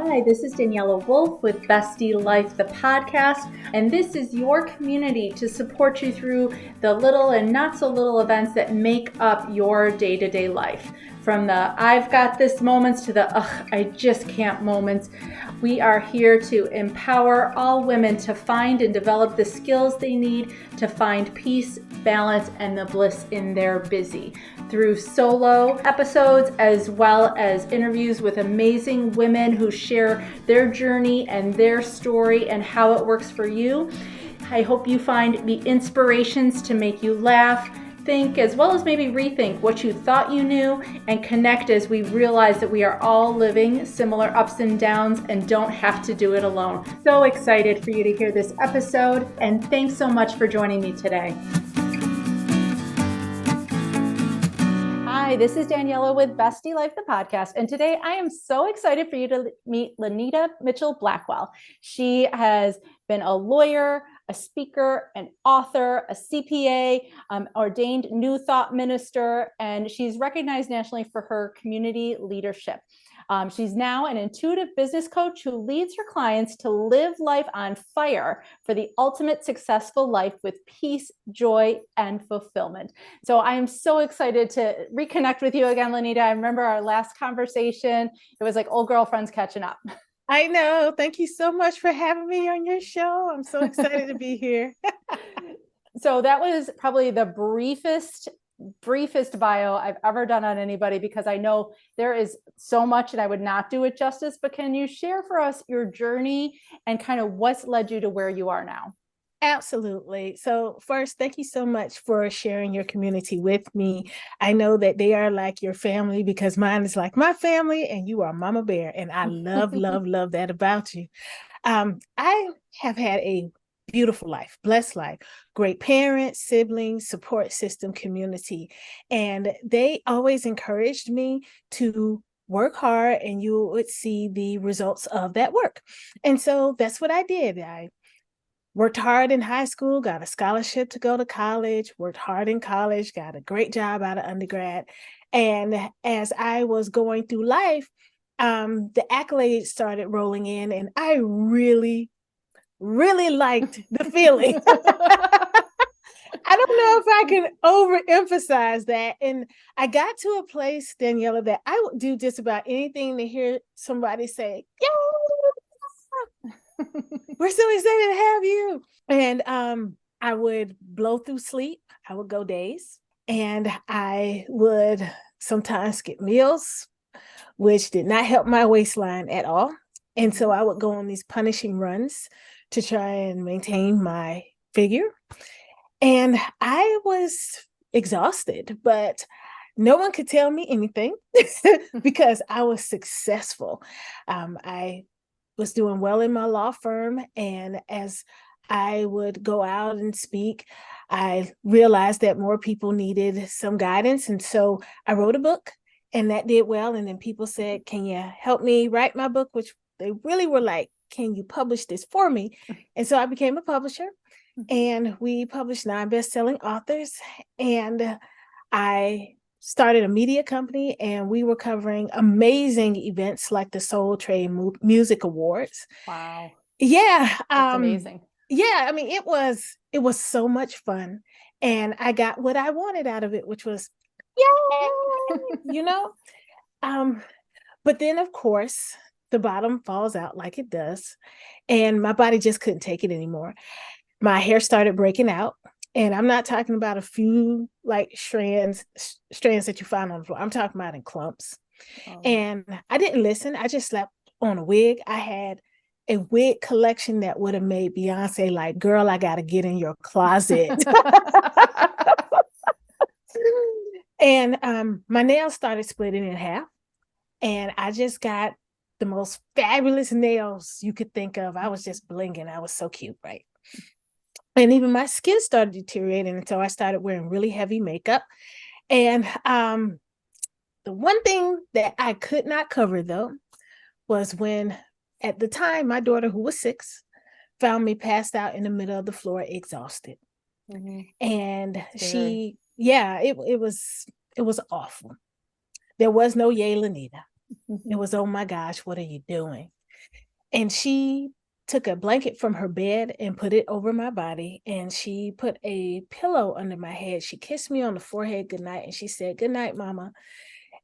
Hi, this is Daniela Wolf with Bestie Life, the podcast, and this is your community to support you through the little and not so little events that make up your day-to-day life. From the I've got this moments to the I just can't moments. We are here to empower all women to find and develop the skills they need to find peace, balance, and the bliss in their busy. Through solo episodes as well as interviews with amazing women who share their journey and their story and how it works for you. I hope you find the inspirations to make you laugh, think, as well as maybe rethink what you thought you knew, and connect as we realize that we are all living similar ups and downs and don't have to do it alone. So excited for you to hear this episode, and thanks so much for joining me today. Hi, this is Daniela with Bestie Life, the podcast. And today I am so excited for you to meet Lynita Mitchell-Blackwell. She has been a lawyer, a speaker, an author, a CPA, ordained New Thought minister, and she's recognized nationally for her community leadership. She's now an intuitive business coach who leads her clients to live life on fire for the ultimate successful life with peace, joy, and fulfillment. So I am so excited to reconnect with you again, Lynita. I remember our last conversation. It was like old girlfriends catching up. I know. Thank you so much for having me on your show. I'm so excited to be here. So that was probably the briefest bio I've ever done on anybody, because I know there is so much and I would not do it justice, but can you share for us your journey and kind of what's led you to where you are now? Absolutely. So first, thank you so much for sharing your community with me. I know that they are like your family because mine is like my family and you are Mama Bear. And I love, love that about you. I have had a beautiful life, blessed life, great parents, siblings, support system, community. And they always encouraged me to work hard and you would see the results of that work. And so that's what I did. I worked hard in high school, got a scholarship to go to college, worked hard in college, got a great job out of undergrad. And as I was going through life, the accolades started rolling in, and I really, really liked the feeling. I don't know if I can overemphasize that. And I got to a place, Daniela, that I would do just about anything to hear somebody say, "Yeah, we're so excited to have you." And I would blow through sleep. I would go days, and I would sometimes skip meals, which did not help my waistline at all. And so I would go on these punishing runs to try and maintain my figure. And I was exhausted, but no one could tell me anything because I was successful. I was doing well in my law firm. And as I would go out and speak, I realized that more people needed some guidance. And so I wrote a book, and that did well. And then people said, "Can you help me write my book?" Which they really were like, "Can you publish this for me?" And so I became a publisher, and we published 9 best-selling authors. And I started a media company, and we were covering amazing events like the Soul Train Music Awards. Wow. Yeah. That's amazing. Yeah, I mean, it was so much fun. And I got what I wanted out of it, which was, yay, But then, of course, the bottom falls out like it does. And my body just couldn't take it anymore. My hair started breaking out. And I'm not talking about a few like strands that you find on the floor. I'm talking about in clumps. Oh. And I didn't listen. I just slept on a wig. I had a wig collection that would have made Beyonce like, "Girl, I got to get in your closet." And my nails started splitting in half. And I just got the most fabulous nails you could think of. I was just blinging. I was so cute, right? And even my skin started deteriorating. And so I started wearing really heavy makeup. And the one thing that I could not cover, though, was when, at the time, my daughter, who was 6, found me passed out in the middle of the floor, exhausted. Mm-hmm. And it was awful. There was no "Yay, Lynita." Mm-hmm. It was, "Oh my gosh, what are you doing?" And she took a blanket from her bed and put it over my body. And she put a pillow under my head. She kissed me on the forehead goodnight. And she said, "Good night, Mama."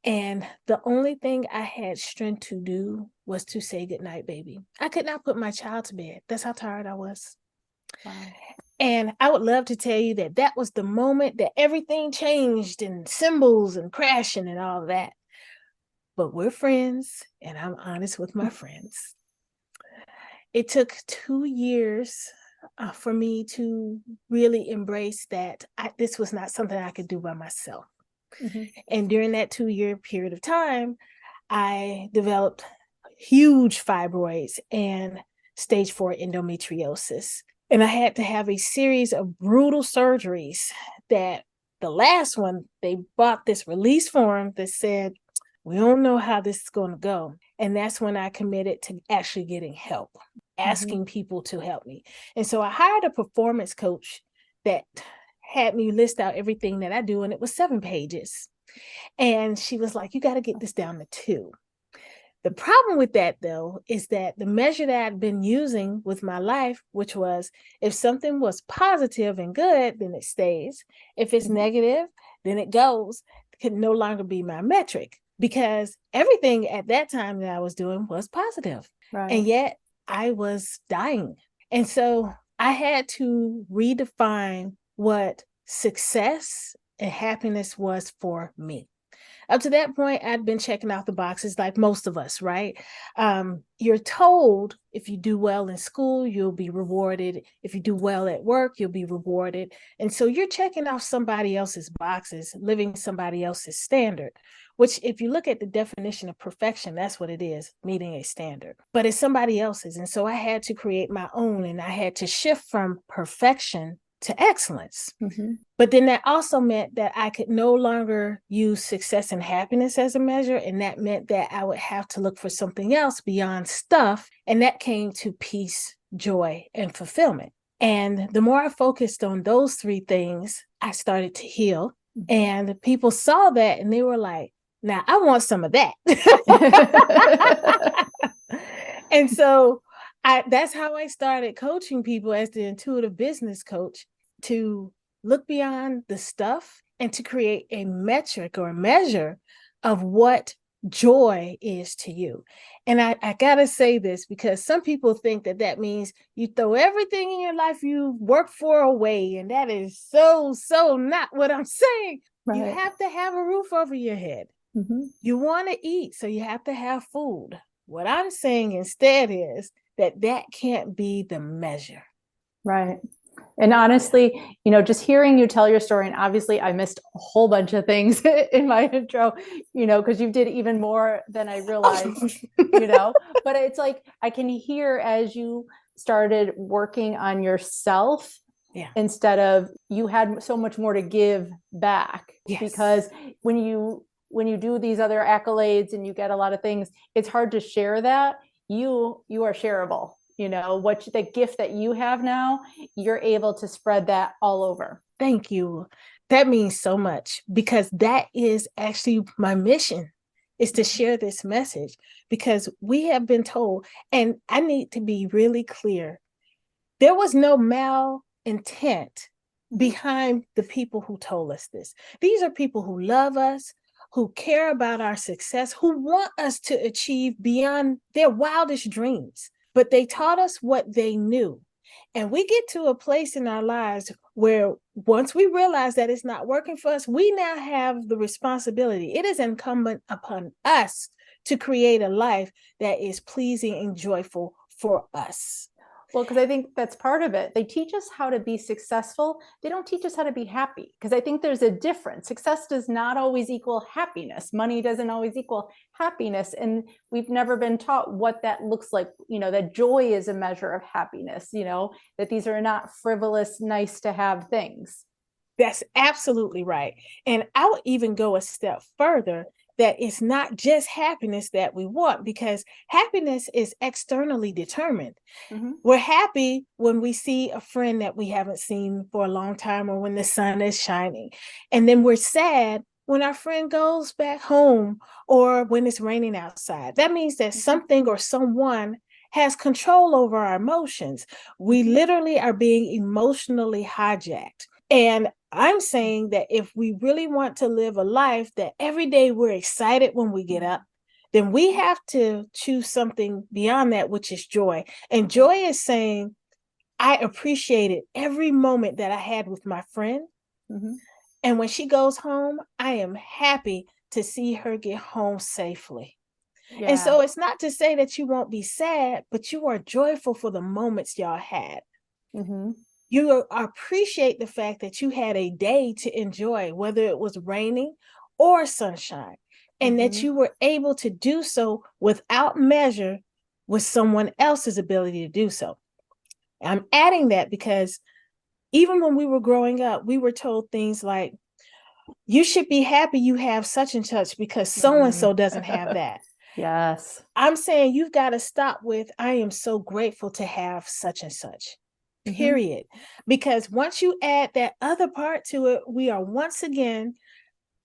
And the only thing I had strength to do was to say goodnight, baby. I could not put my child to bed. That's how tired I was. Wow. And I would love to tell you that that was the moment that everything changed and symbols and crashing and all of that. But we're friends, and I'm honest with my friends. It took 2 years for me to really embrace that this was not something I could do by myself. Mm-hmm. And during that 2-year period of time, I developed huge fibroids and stage 4 endometriosis. And I had to have a series of brutal surgeries that the last one, they bought this release form that said, "We don't know how this is going to go." And that's when I committed to actually getting help, asking people to help me. And so I hired a performance coach that had me list out everything that I do. And it was 7 pages. And she was like, "You got to get this down to 2. The problem with that, though, is that the measure that I'd been using with my life, which was if something was positive and good, then it stays. If it's negative, then it goes, could no longer be my metric, because everything at that time that I was doing was positive. Right. And yet I was dying. And so I had to redefine what success and happiness was for me. Up to that point, I'd been checking out the boxes like most of us, right? You're told if you do well in school, you'll be rewarded. If you do well at work, you'll be rewarded. And so you're checking off somebody else's boxes, living somebody else's standard, which if you look at the definition of perfection, that's what it is, meeting a standard. But it's somebody else's. And so I had to create my own, and I had to shift from perfection to excellence. But then that also meant that I could no longer use success and happiness as a measure. And that meant that I would have to look for something else beyond stuff. And that came to peace, joy, and fulfillment. And the more I focused on those 3 things, I started to heal. And people saw that and they were like, "Now I want some of that." And so that's how I started coaching people as the intuitive business coach, to look beyond the stuff and to create a metric or a measure of what joy is to you. And I got to say this because some people think that that means you throw everything in your life you work for away. And that is so not what I'm saying. Right. You have to have a roof over your head. You want to eat, so you have to have food. What I'm saying instead is that can't be the measure. Right. And honestly, just hearing you tell your story, and obviously I missed a whole bunch of things in my intro, because you did even more than I realized, but it's like, I can hear as you started working on yourself, instead of you had so much more to give back. Yes. Because when you do these other accolades and you get a lot of things, it's hard to share that. You are shareable. What the gift that you have now, you're able to spread that all over. Thank you. That means so much, because that is actually my mission, is to share this message, because we have been told, and I need to be really clear, there was no malintent behind the people who told us this. These are people who love us, who care about our success, who want us to achieve beyond their wildest dreams. But they taught us what they knew. And we get to a place in our lives where once we realize that it's not working for us, we now have the responsibility. It is incumbent upon us to create a life that is pleasing and joyful for us. Well, because I think that's part of it. They teach us how to be successful. They don't teach us how to be happy, because I think there's a difference. Success does not always equal happiness. Money doesn't always equal happiness. And we've never been taught what that looks like, that joy is a measure of happiness, that these are not frivolous, nice to have things. That's absolutely right. And I would even go a step further, that it's not just happiness that we want, because happiness is externally determined. We're happy when we see a friend that we haven't seen for a long time, or when the sun is shining. And then we're sad when our friend goes back home, or when it's raining outside. That means that something or someone has control over our emotions. We literally are being emotionally hijacked. And I'm saying that if we really want to live a life that every day we're excited when we get up, then we have to choose something beyond that, which is joy. And joy is saying, I appreciated every moment that I had with my friend. Mm-hmm. And when she goes home, I am happy to see her get home safely. Yeah. And so it's not to say that you won't be sad, but you are joyful for the moments y'all had. Mm-hmm. You appreciate the fact that you had a day to enjoy, whether it was raining or sunshine, and that you were able to do so without measure with someone else's ability to do so. I'm adding that because even when we were growing up, we were told things like, you should be happy you have such and such because so-and-so doesn't have that. Yes. I'm saying you've got to stop with, I am so grateful to have such and such, period. Because once you add that other part to it, we are once again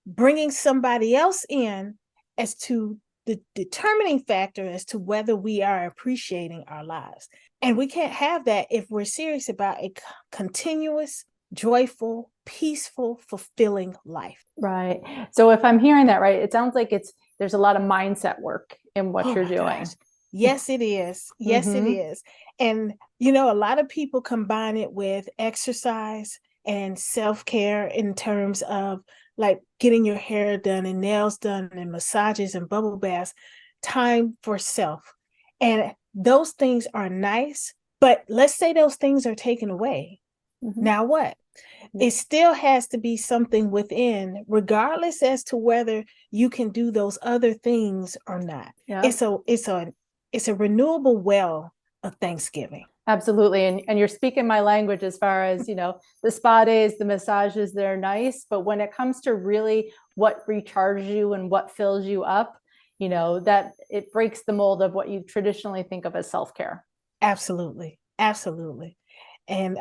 bringing somebody else in as to the determining factor as to whether we are appreciating our lives. And we can't have that if we're serious about a continuous, joyful, peaceful, fulfilling life. Right. So if I'm hearing that right, it sounds like there's a lot of mindset work in what you're doing. Gosh. Yes, it is. Yes, it is. And, you know, a lot of people combine it with exercise and self-care in terms of like getting your hair done and nails done and massages and bubble baths, time for self. And those things are nice, but let's say those things are taken away. Now what? It still has to be something within, regardless as to whether you can do those other things or not. Yeah. It's a renewable well of Thanksgiving. Absolutely. And you're speaking my language as far as, you know, the spa days, the massages, they're nice. But when it comes to really what recharges you and what fills you up, you know, that it breaks the mold of what you traditionally think of as self-care. Absolutely. Absolutely. And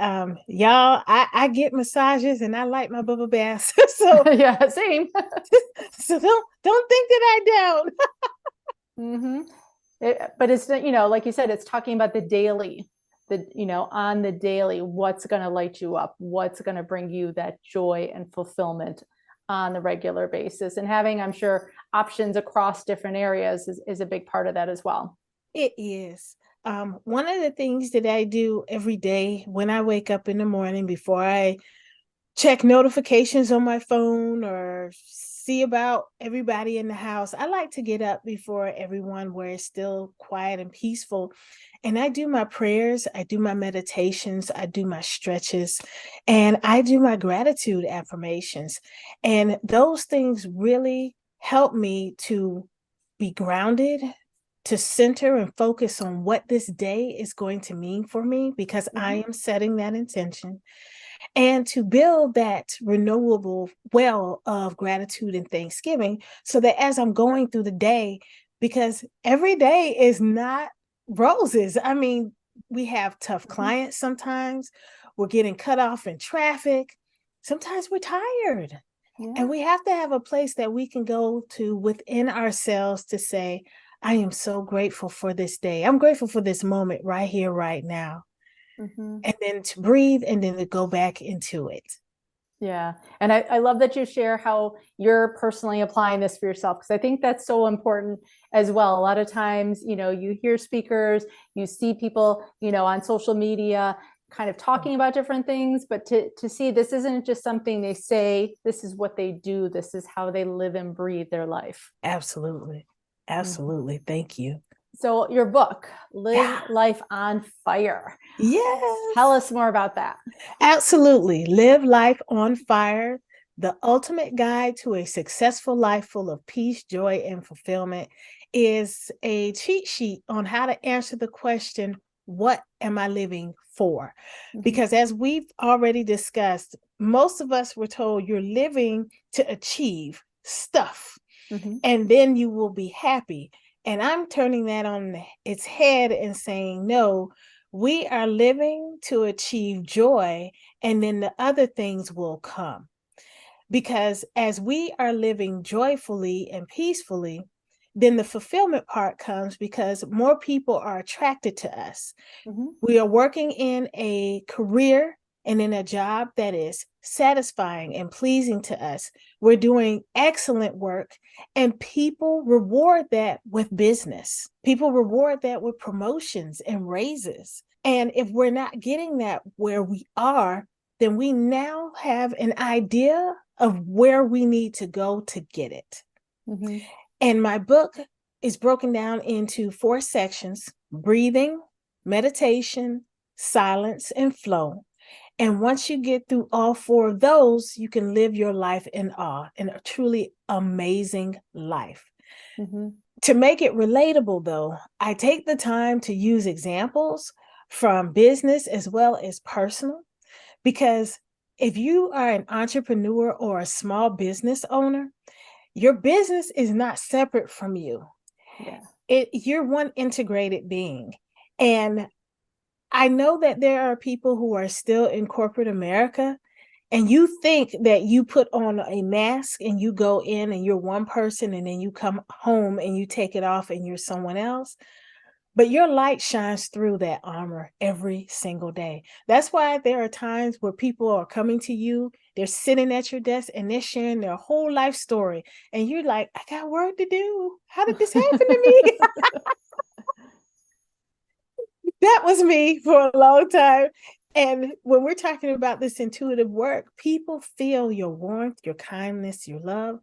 y'all, I get massages and I like my bubble baths. So yeah, same. So don't think that I don't. But it's, you know, like you said, it's talking about the daily, you know, on the daily, what's going to light you up, what's going to bring you that joy and fulfillment on the regular basis, and having, I'm sure, options across different areas is a big part of that as well. It is. One of the things that I do every day when I wake up in the morning before I check notifications on my phone or see about everybody in the house, I like to get up before everyone where it's still quiet and peaceful. And I do my prayers, I do my meditations, I do my stretches, and I do my gratitude affirmations. And those things really help me to be grounded, to center and focus on what this day is going to mean for me, because I am setting that intention, and to build that renewable well of gratitude and Thanksgiving, so that as I'm going through the day, because every day is not roses. I mean, we have tough clients sometimes, we're getting cut off in traffic, sometimes we're tired. Yeah. And we have to have a place that we can go to within ourselves to say, I am so grateful for this day. I'm grateful for this moment right here, right now. And then to breathe and then to go back into it. Yeah. And I love that you share how you're personally applying this for yourself, because I think that's so important as well. A lot of times, you know, you hear speakers, you see people, you know, on social media kind of talking about different things, but to see this isn't just something they say, this is what they do. This is how they live and breathe their life. Absolutely. Absolutely. Thank you. So your book, Live Life on Fire. Yes. Tell us more about that. Absolutely. Live Life on Fire, the ultimate guide to a successful life full of peace, joy, and fulfillment, is a cheat sheet on how to answer the question, what am I living for? Because as we've already discussed, most of us were told you're living to achieve stuff, and then you will be happy. And I'm turning that on its head and saying, no, we are living to achieve joy, and then the other things will come. Because as we are living joyfully and peacefully, then the fulfillment part comes because more people are attracted to us. Mm-hmm. We are working in a career and in a job that is satisfying and pleasing to us. We're doing excellent work, and people reward that with business. People reward that with promotions and raises. And if we're not getting that where we are, then we now have an idea of where we need to go to get it. Mm-hmm. And my book is broken down into 4 sections: breathing, meditation, silence, and flow. And once you get through all 4 of those, you can live your life in awe, in a truly amazing life. Mm-hmm. To make it relatable, though, I take the time to use examples from business as well as personal, because if you are an entrepreneur or a small business owner, your business is not separate from you. Yeah. You're one integrated being. And I know that there are people who are still in corporate America, and you think that you put on a mask and you go in and you're one person, and then you come home and you take it off and you're someone else. But your light shines through that armor every single day. That's why there are times where people are coming to you, they're sitting at your desk and they're sharing their whole life story. And you're like, I got work to do. How did this happen to me? That was me for a long time. And when we're talking about this intuitive work, people feel your warmth, your kindness, your love.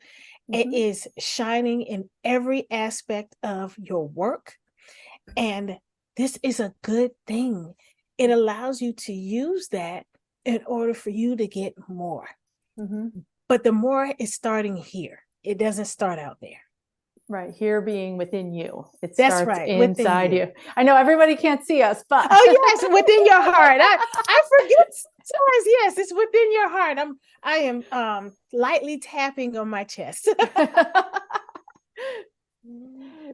Mm-hmm. It is shining in every aspect of your work. And this is a good thing. It allows you to use that in order for you to get more. Mm-hmm. But the more is starting here. It doesn't start out there. Right. Here being within you. It That's starts right. inside you. I know everybody can't see us, but oh yes, within your heart. I forget sometimes. Yes, it's within your heart. I am lightly tapping on my chest.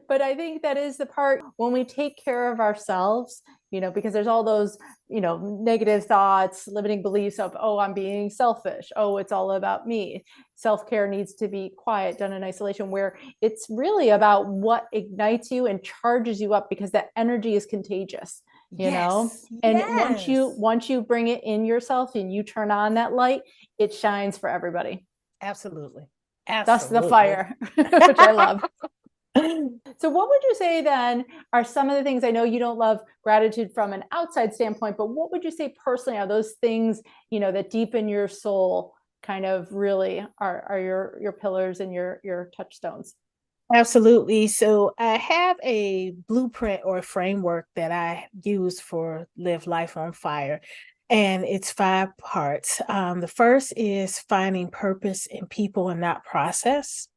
But I think that is the part when we take care of ourselves, because there's all those, negative thoughts, limiting beliefs of, oh, I'm being selfish. Oh, it's all about me. Self-care needs to be quiet, done in isolation, where it's really about what ignites you and charges you up, because that energy is contagious, Yes. and Yes. once you bring it in yourself and you turn on that light, it shines for everybody. Absolutely. Thus the fire, which I love. So what would you say then are some of the things? I know you don't love gratitude from an outside standpoint, but what would you say personally are those things, that deepen your soul, kind of really are your pillars and your touchstones? Absolutely. So I have a blueprint or a framework that I use for Live Life on Fire. And it's 5 parts. The first is finding purpose in people and not process.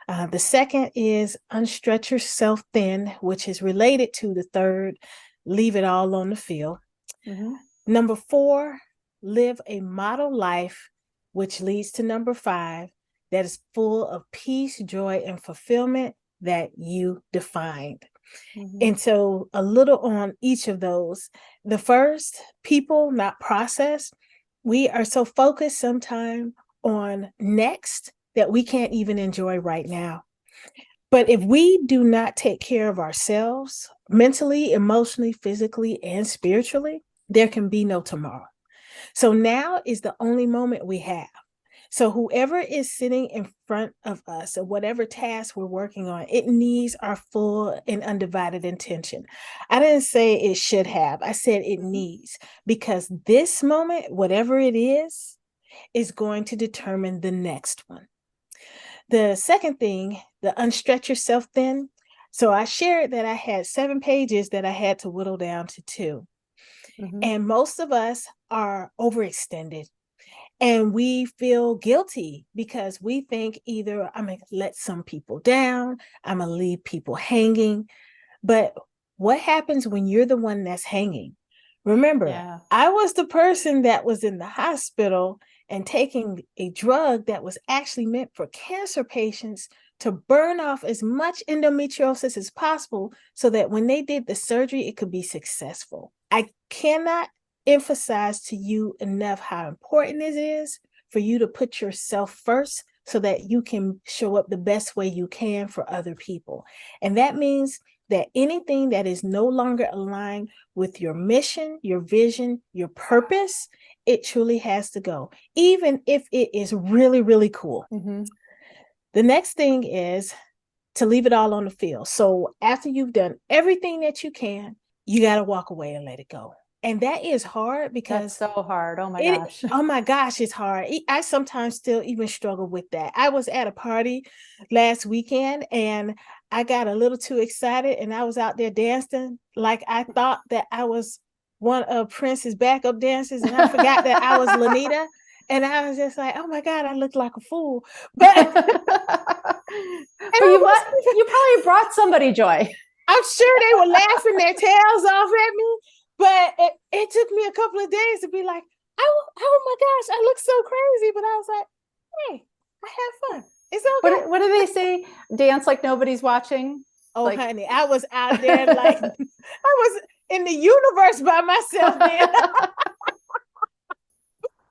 The second is unstretch yourself thin, which is related to the third, leave it all on the field. Mm-hmm. Number 4, live a model life, which leads to number 5, that is full of peace, joy, and fulfillment that you defined. Mm-hmm. And so a little on each of those. The first, people, not process. We are so focused sometimes on next that we can't even enjoy right now. But if we do not take care of ourselves mentally, emotionally, physically, and spiritually, there can be no tomorrow. So now is the only moment we have. So whoever is sitting in front of us or whatever task we're working on, it needs our full and undivided attention. I didn't say it should have. I said it needs, because this moment, whatever it is going to determine the next one. The second thing, the unstretch yourself thin. So I shared that I had 7 pages that I had to whittle down to 2. Mm-hmm. And most of us are overextended. And we feel guilty because we think either I'm going to let some people down, I'm going to leave people hanging. But what happens when you're the one that's hanging? Remember, I was the person that was in the hospital and taking a drug that was actually meant for cancer patients to burn off as much endometriosis as possible so that when they did the surgery, it could be successful. I cannot emphasize to you enough how important it is for you to put yourself first so that you can show up the best way you can for other people. And that means that anything that is no longer aligned with your mission, your vision, your purpose, it truly has to go, even if it is really, really cool. Mm-hmm. The next thing is to leave it all on the field. So after you've done everything that you can, you got to walk away and let it go. And that is hard because that's so hard. Oh my gosh. Oh my gosh, it's hard. I sometimes still even struggle with that. I was at a party last weekend and I got a little too excited and I was out there dancing like I thought that I was one of Prince's backup dancers, and I forgot that I was Lynita. And I was just like, oh my God, I look like a fool. But, but you probably brought somebody joy. I'm sure they were laughing their tails off at me. But it took me a couple of days to be like, oh my gosh, I look so crazy. But I was like, hey, I have fun. It's okay. What do they say? Dance like nobody's watching? Oh, like, honey, I was out there like, I was in the universe by myself there.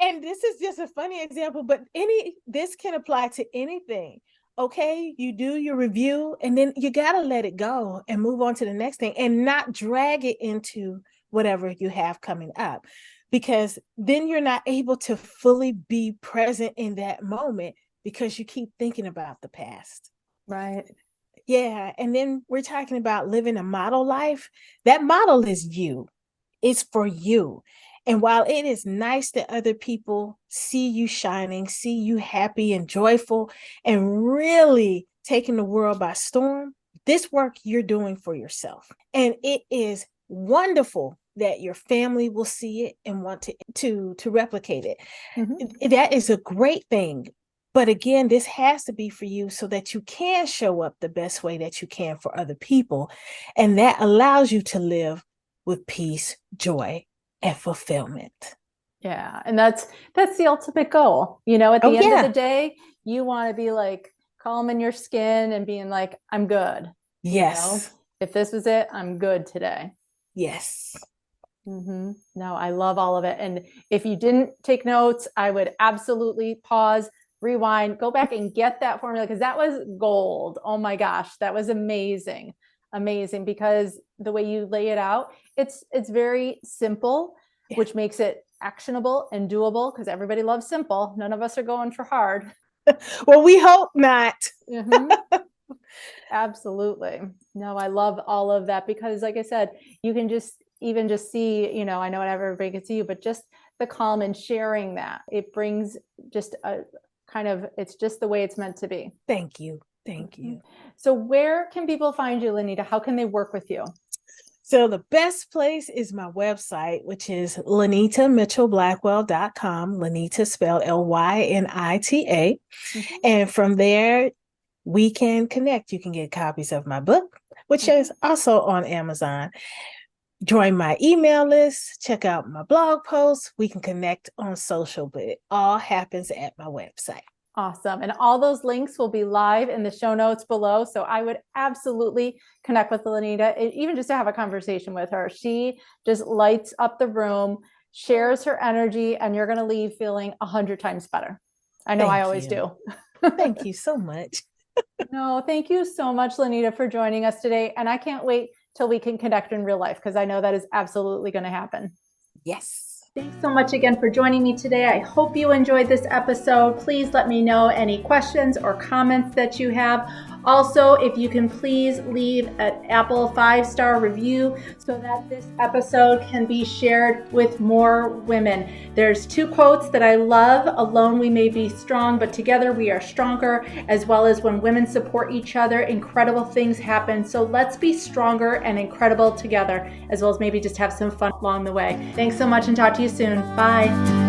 And this is just a funny example, but this can apply to anything. Okay, you do your review and then you got to let it go and move on to the next thing and not drag it into whatever you have coming up, because then you're not able to fully be present in that moment because you keep thinking about the past. Right. Yeah. And then we're talking about living a model life. That model is you. It's for you. And while it is nice that other people see you shining, see you happy and joyful and really taking the world by storm, this work you're doing for yourself. And it is wonderful that your family will see it and want to replicate it. Mm-hmm. That is a great thing. But again, this has to be for you so that you can show up the best way that you can for other people. And that allows you to live with peace, joy, and fulfillment. Yeah. And that's the ultimate goal. You know, at the end of the day, you want to be like calm in your skin and being like, I'm good. Yes. You know? If this was it, I'm good today. Yes. Mm-hmm. No, I love all of it. And if you didn't take notes, I would absolutely pause, rewind, go back and get that formula, because that was gold. Oh my gosh, that was amazing. Amazing, because the way you lay it out, it's very simple, which makes it actionable and doable, because everybody loves simple. None of us are going for hard. Well, we hope not. Mm-hmm. Absolutely. No, I love all of that, because like I said, you can just see, you know, I know not everybody can see you, but just the calm and sharing that, it brings just a kind of, it's just the way it's meant to be. Thank you. Thank you. So where can people find you, Lynita? How can they work with you? So the best place is my website, which is LynitaMitchell-Blackwell.com. Lynita spelled Lynita. Mm-hmm. And from there, we can connect. You can get copies of my book, which is also on Amazon. Join my email list, check out my blog posts. We can connect on social, but it all happens at my website. Awesome. And all those links will be live in the show notes below. So I would absolutely connect with Lynita, even just to have a conversation with her. She just lights up the room, shares her energy, and you're going to leave feeling 100 times better. I know I always do. Thank you so much. No, thank you so much, Lynita, for joining us today. And I can't wait till we can connect in real life, because I know that is absolutely going to happen. Yes. Thanks so much again for joining me today. I hope you enjoyed this episode. Please let me know any questions or comments that you have. Also, if you can please leave an Apple 5-star review so that this episode can be shared with more women. There's 2 quotes that I love. Alone we may be strong, but together we are stronger. As well as when women support each other, incredible things happen. So let's be stronger and incredible together, as well as maybe just have some fun along the way. Thanks so much and talk to you soon. Bye.